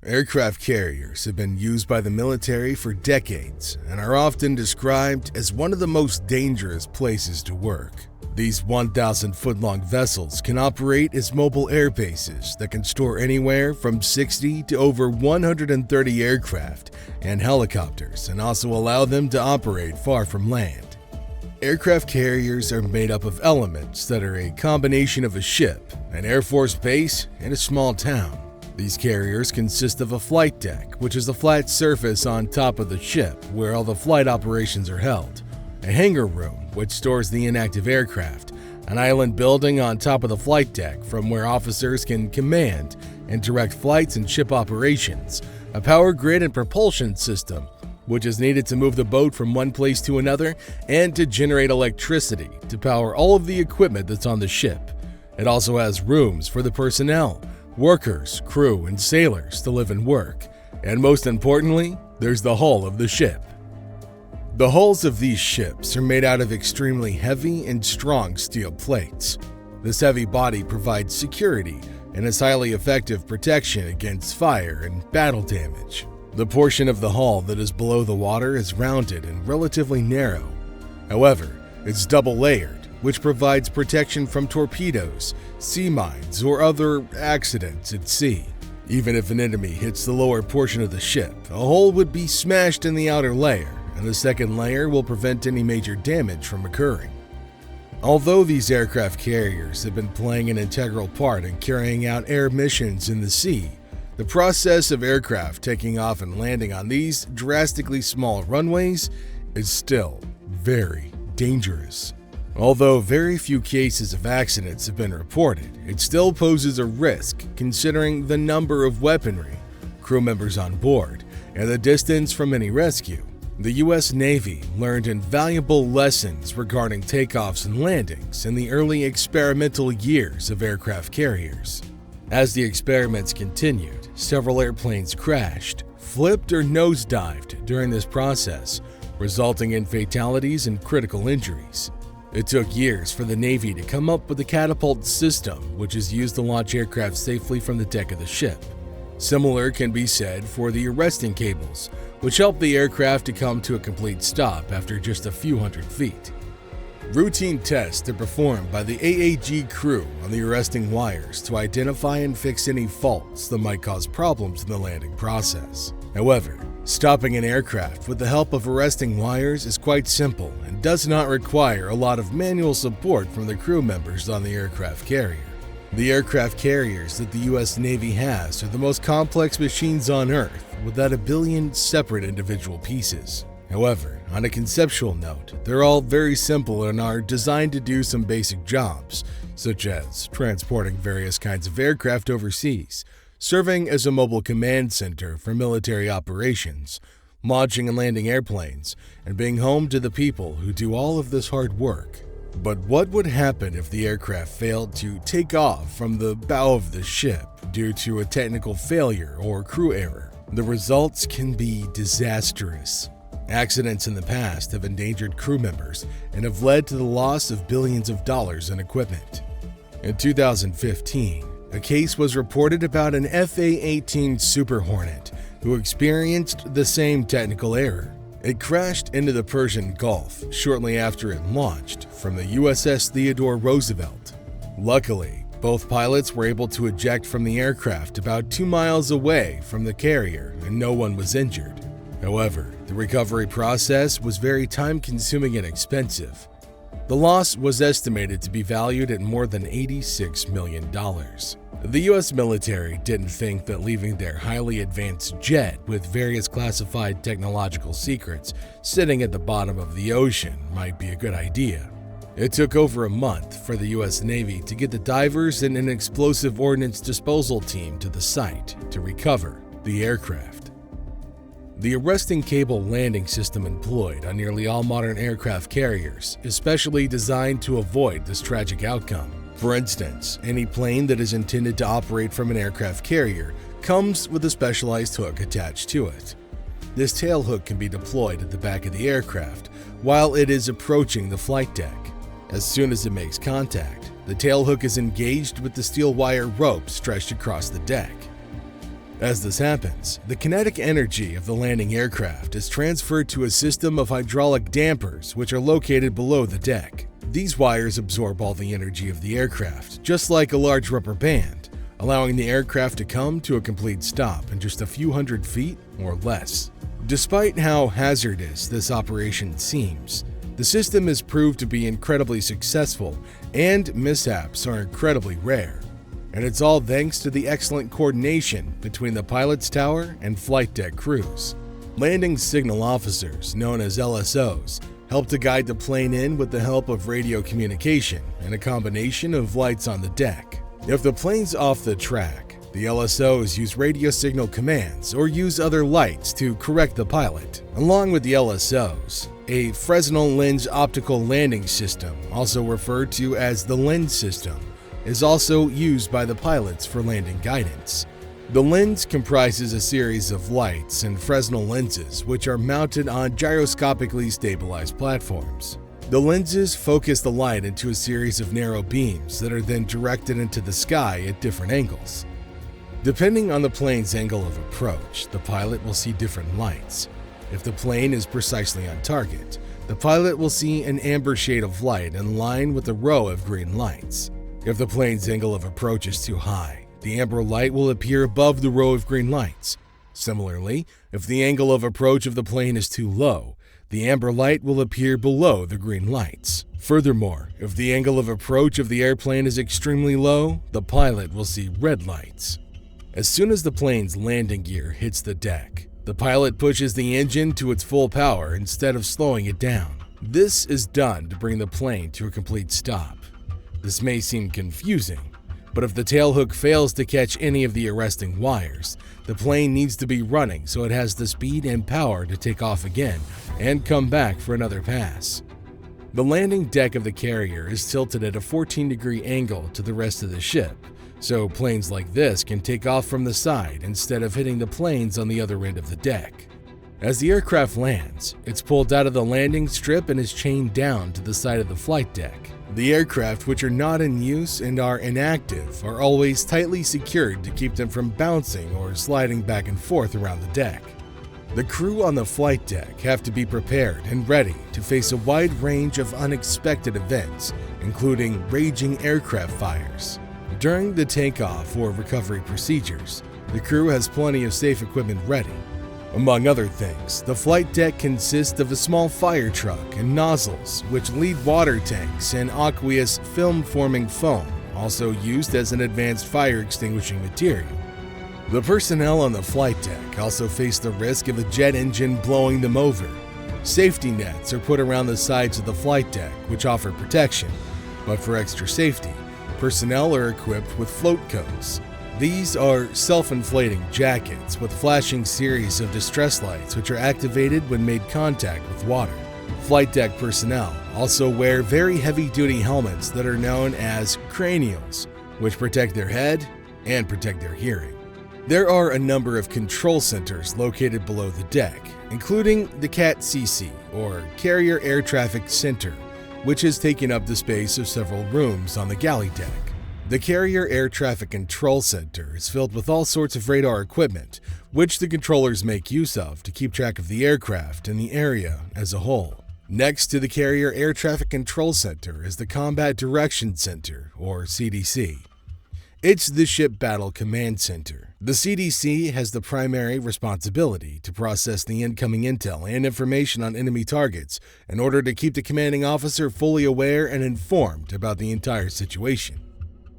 Aircraft carriers have been used by the military for decades and are often described as one of the most dangerous places to work. These 1,000-foot-long vessels can operate as mobile air bases that can store anywhere from 60 to over 130 aircraft and helicopters, and also allow them to operate far from land. Aircraft carriers are made up of elements that are a combination of a ship, an Air Force base, and a small town. These carriers consist of a flight deck, which is a flat surface on top of the ship where all the flight operations are held, a hangar room, which stores the inactive aircraft, an island building on top of the flight deck from where officers can command and direct flights and ship operations, a power grid and propulsion system, which is needed to move the boat from one place to another and to generate electricity to power all of the equipment that's on the ship. It also has rooms for the personnel, workers, crew, and sailors to live and work. And most importantly, there's the hull of the ship. The hulls of these ships are made out of extremely heavy and strong steel plates. This heavy body provides security and is highly effective protection against fire and battle damage. The portion of the hull that is below the water is rounded and relatively narrow. However, it's double-layered, which provides protection from torpedoes, sea mines, or other accidents at sea. Even if an enemy hits the lower portion of the ship, a hole would be smashed in the outer layer, and the second layer will prevent any major damage from occurring. Although these aircraft carriers have been playing an integral part in carrying out air missions in the sea, the process of aircraft taking off and landing on these drastically small runways is still very dangerous. Although very few cases of accidents have been reported, it still poses a risk considering the number of weaponry, crew members on board, and the distance from any rescue. The U.S. Navy learned invaluable lessons regarding takeoffs and landings in the early experimental years of aircraft carriers. As the experiments continued, several airplanes crashed, flipped, or nosedived during this process, resulting in fatalities and critical injuries. It took years for the Navy to come up with a catapult system, which is used to launch aircraft safely from the deck of the ship. Similar can be said for the arresting cables, which help the aircraft to come to a complete stop after just a few hundred feet. Routine tests are performed by the AAG crew on the arresting wires to identify and fix any faults that might cause problems in the landing process. However, stopping an aircraft with the help of arresting wires is quite simple and does not require a lot of manual support from the crew members on the aircraft carrier. The aircraft carriers that the U.S. Navy has are the most complex machines on Earth, without a billion separate individual pieces. However, on a conceptual note, they're all very simple and are designed to do some basic jobs, such as transporting various kinds of aircraft overseas, serving as a mobile command center for military operations, launching and landing airplanes, and being home to the people who do all of this hard work. But what would happen if the aircraft failed to take off from the bow of the ship due to a technical failure or crew error? The results can be disastrous. Accidents in the past have endangered crew members and have led to the loss of billions of dollars in equipment. In 2015, a case was reported about an FA-18 Super Hornet who experienced the same technical error. It crashed into the Persian Gulf shortly after it launched from the USS Theodore Roosevelt. Luckily, both pilots were able to eject from the aircraft about 2 miles away from the carrier and no one was injured. However, the recovery process was very time-consuming and expensive. The loss was estimated to be valued at more than $86 million. The U.S. military didn't think that leaving their highly advanced jet with various classified technological secrets sitting at the bottom of the ocean might be a good idea. It took over a month for the U.S. Navy to get the divers and an explosive ordnance disposal team to the site to recover the aircraft. The arresting cable landing system employed on nearly all modern aircraft carriers is specially designed to avoid this tragic outcome. For instance, any plane that is intended to operate from an aircraft carrier comes with a specialized hook attached to it. This tail hook can be deployed at the back of the aircraft while it is approaching the flight deck. As soon as it makes contact, the tail hook is engaged with the steel wire rope stretched across the deck. As this happens, the kinetic energy of the landing aircraft is transferred to a system of hydraulic dampers which are located below the deck. These wires absorb all the energy of the aircraft, just like a large rubber band, allowing the aircraft to come to a complete stop in just a few hundred feet or less. Despite how hazardous this operation seems, the system has proved to be incredibly successful, and mishaps are incredibly rare. And it's all thanks to the excellent coordination between the pilot's tower and flight deck crews. Landing signal officers, known as LSOs, help to guide the plane in with the help of radio communication and a combination of lights on the deck. If the plane's off the track, the LSOs use radio signal commands or use other lights to correct the pilot. Along with the LSOs, a Fresnel lens optical landing system, also referred to as the lens system, is also used by the pilots for landing guidance. The lens comprises a series of lights and Fresnel lenses which are mounted on gyroscopically stabilized platforms. The lenses focus the light into a series of narrow beams that are then directed into the sky at different angles. Depending on the plane's angle of approach, the pilot will see different lights. If the plane is precisely on target, the pilot will see an amber shade of light in line with a row of green lights. If the plane's angle of approach is too high, the amber light will appear above the row of green lights. Similarly, if the angle of approach of the plane is too low, the amber light will appear below the green lights. Furthermore, if the angle of approach of the airplane is extremely low, the pilot will see red lights. As soon as the plane's landing gear hits the deck, the pilot pushes the engine to its full power instead of slowing it down. This is done to bring the plane to a complete stop. This may seem confusing, but if the tailhook fails to catch any of the arresting wires, the plane needs to be running so it has the speed and power to take off again and come back for another pass. The landing deck of the carrier is tilted at a 14-degree angle to the rest of the ship, so planes like this can take off from the side instead of hitting the planes on the other end of the deck. As the aircraft lands, it's pulled out of the landing strip and is chained down to the side of the flight deck. The aircraft which are not in use and are inactive are always tightly secured to keep them from bouncing or sliding back and forth around the deck. The crew on the flight deck have to be prepared and ready to face a wide range of unexpected events, including raging aircraft fires. During the takeoff or recovery procedures, the crew has plenty of safe equipment ready. Among other things, the flight deck consists of a small fire truck and nozzles, which lead water tanks and aqueous film-forming foam, also used as an advanced fire extinguishing material. The personnel on the flight deck also face the risk of a jet engine blowing them over. Safety nets are put around the sides of the flight deck, which offer protection, but for extra safety, personnel are equipped with float coats. These are self-inflating jackets with flashing series of distress lights which are activated when made contact with water. Flight deck personnel also wear very heavy-duty helmets that are known as cranials, which protect their head and protect their hearing. There are a number of control centers located below the deck, including the CAT-CC, or Carrier Air Traffic Center, which has taken up the space of several rooms on the galley deck. The Carrier Air Traffic Control Center is filled with all sorts of radar equipment, which the controllers make use of to keep track of the aircraft and the area as a whole. Next to the Carrier Air Traffic Control Center is the Combat Direction Center, or CDC. It's the Ship Battle Command Center. The CDC has the primary responsibility to process the incoming intel and information on enemy targets in order to keep the commanding officer fully aware and informed about the entire situation.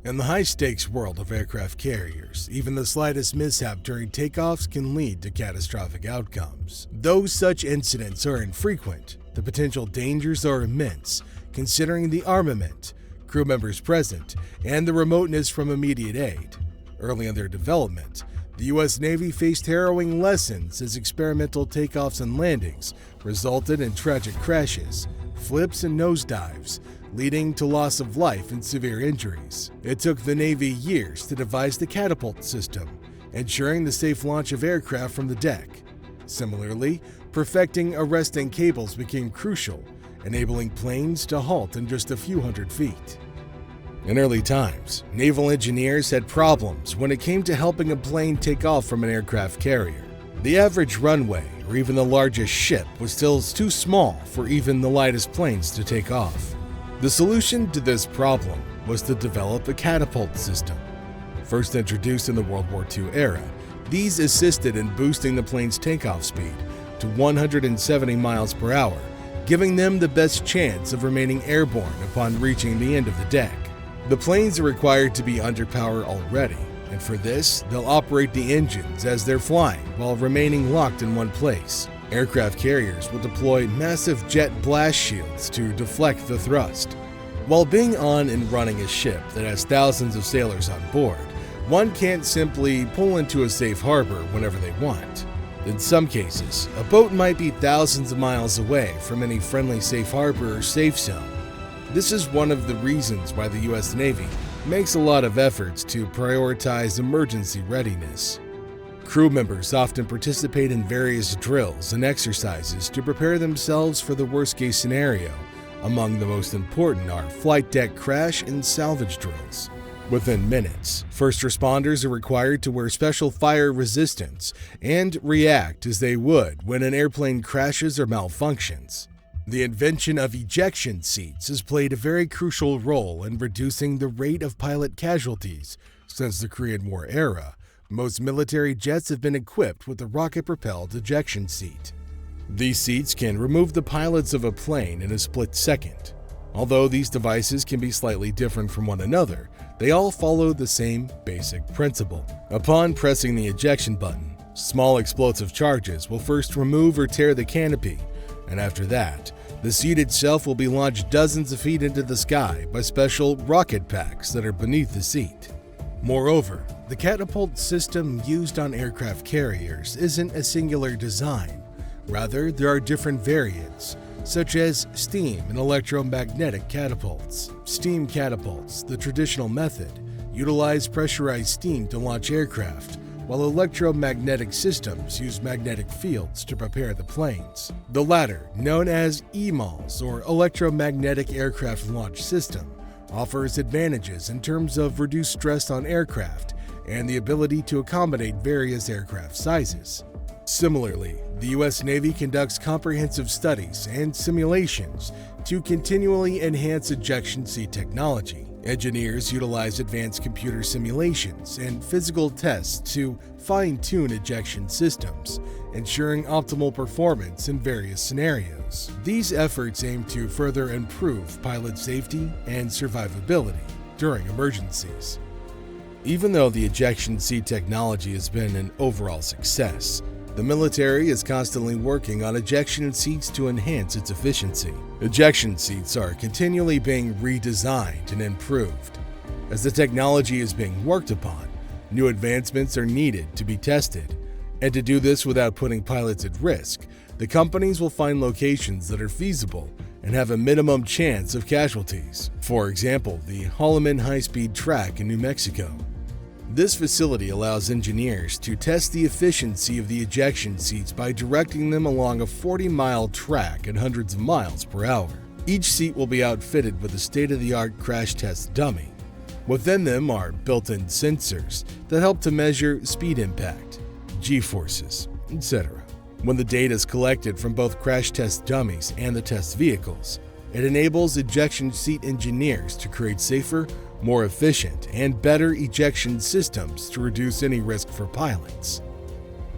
In the high-stakes world of aircraft carriers, even the slightest mishap during takeoffs can lead to catastrophic outcomes. Though such incidents are infrequent, the potential dangers are immense, considering the armament, crew members present, and the remoteness from immediate aid. Early in their development, the U.S. Navy faced harrowing lessons as experimental takeoffs and landings resulted in tragic crashes, flips, and nosedives, leading to loss of life and severe injuries. It took the Navy years to devise the catapult system, ensuring the safe launch of aircraft from the deck. Similarly, perfecting arresting cables became crucial, enabling planes to halt in just a few hundred feet. In early times, naval engineers had problems when it came to helping a plane take off from an aircraft carrier. The average runway, or even the largest ship, was still too small for even the lightest planes to take off. The solution to this problem was to develop a catapult system. First introduced in the World War II era, these assisted in boosting the plane's takeoff speed to 170 miles per hour, giving them the best chance of remaining airborne upon reaching the end of the deck. The planes are required to be under power already, and for this, they'll operate the engines as they're flying while remaining locked in one place. Aircraft carriers will deploy massive jet blast shields to deflect the thrust. While being on and running a ship that has thousands of sailors on board, one can't simply pull into a safe harbor whenever they want. In some cases, a boat might be thousands of miles away from any friendly safe harbor or safe zone. This is one of the reasons why the U.S. Navy makes a lot of efforts to prioritize emergency readiness. Crew members often participate in various drills and exercises to prepare themselves for the worst-case scenario. Among the most important are flight deck crash and salvage drills. Within minutes, first responders are required to wear special fire resistance and react as they would when an airplane crashes or malfunctions. The invention of ejection seats has played a very crucial role in reducing the rate of pilot casualties. Since the Korean War era, most military jets have been equipped with a rocket-propelled ejection seat. These seats can remove the pilots of a plane in a split second. Although these devices can be slightly different from one another, they all follow the same basic principle. Upon pressing the ejection button, small explosive charges will first remove or tear the canopy, and after that, the seat itself will be launched dozens of feet into the sky by special rocket packs that are beneath the seat. Moreover, the catapult system used on aircraft carriers isn't a singular design. Rather, there are different variants, such as steam and electromagnetic catapults. Steam catapults, the traditional method, utilize pressurized steam to launch aircraft, while electromagnetic systems use magnetic fields to prepare the planes. The latter, known as EMALS or Electromagnetic Aircraft Launch System, offers advantages in terms of reduced stress on aircraft and the ability to accommodate various aircraft sizes. Similarly, the U.S. Navy conducts comprehensive studies and simulations to continually enhance ejection seat technology. Engineers utilize advanced computer simulations and physical tests to fine-tune ejection systems, ensuring optimal performance in various scenarios. These efforts aim to further improve pilot safety and survivability during emergencies. Even though the ejection seat technology has been an overall success, the military is constantly working on ejection seats to enhance its efficiency. Ejection seats are continually being redesigned and improved. As the technology is being worked upon, new advancements are needed to be tested. And to do this without putting pilots at risk, the companies will find locations that are feasible and have a minimum chance of casualties. For example, the Holloman High-Speed Track in New Mexico. This facility allows engineers to test the efficiency of the ejection seats by directing them along a 40-mile track at hundreds of miles per hour. Each seat will be outfitted with a state-of-the-art crash test dummy. Within them are built-in sensors that help to measure speed impact, G-forces, etc. When the data is collected from both crash test dummies and the test vehicles, it enables ejection seat engineers to create safer, more efficient, and better ejection systems to reduce any risk for pilots.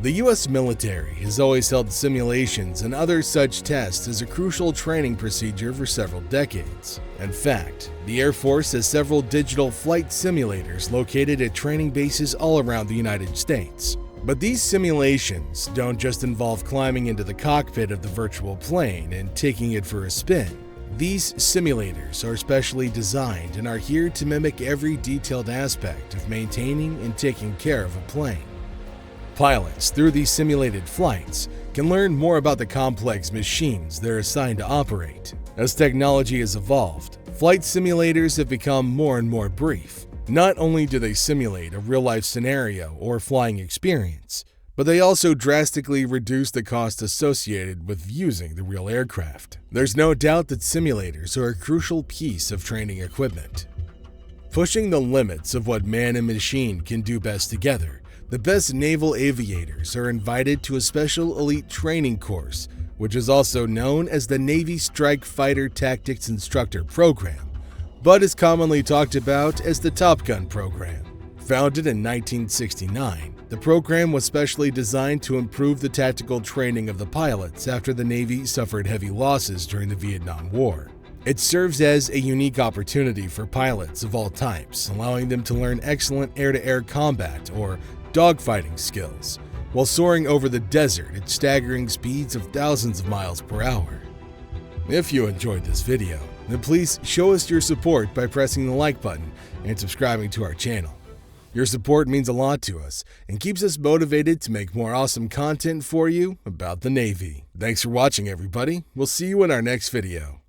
The U.S. military has always held simulations and other such tests as a crucial training procedure for several decades. In fact, the Air Force has several digital flight simulators located at training bases all around the United States. But these simulations don't just involve climbing into the cockpit of the virtual plane and taking it for a spin. These simulators are specially designed and are here to mimic every detailed aspect of maintaining and taking care of a plane. Pilots, through these simulated flights, can learn more about the complex machines they're assigned to operate. As technology has evolved, flight simulators have become more and more brief. Not only do they simulate a real-life scenario or flying experience, but they also drastically reduce the cost associated with using the real aircraft. There's no doubt that simulators are a crucial piece of training equipment. Pushing the limits of what man and machine can do best together, the best naval aviators are invited to a special elite training course, which is also known as the Navy Strike Fighter Tactics Instructor Program, but is commonly talked about as the Top Gun program. Founded in 1969, the program was specially designed to improve the tactical training of the pilots after the Navy suffered heavy losses during the Vietnam War. It serves as a unique opportunity for pilots of all types, allowing them to learn excellent air-to-air combat or dogfighting skills, while soaring over the desert at staggering speeds of thousands of miles per hour. If you enjoyed this video, then please show us your support by pressing the like button and subscribing to our channel. Your support means a lot to us and keeps us motivated to make more awesome content for you about the Navy. Thanks for watching, everybody. We'll see you in our next video.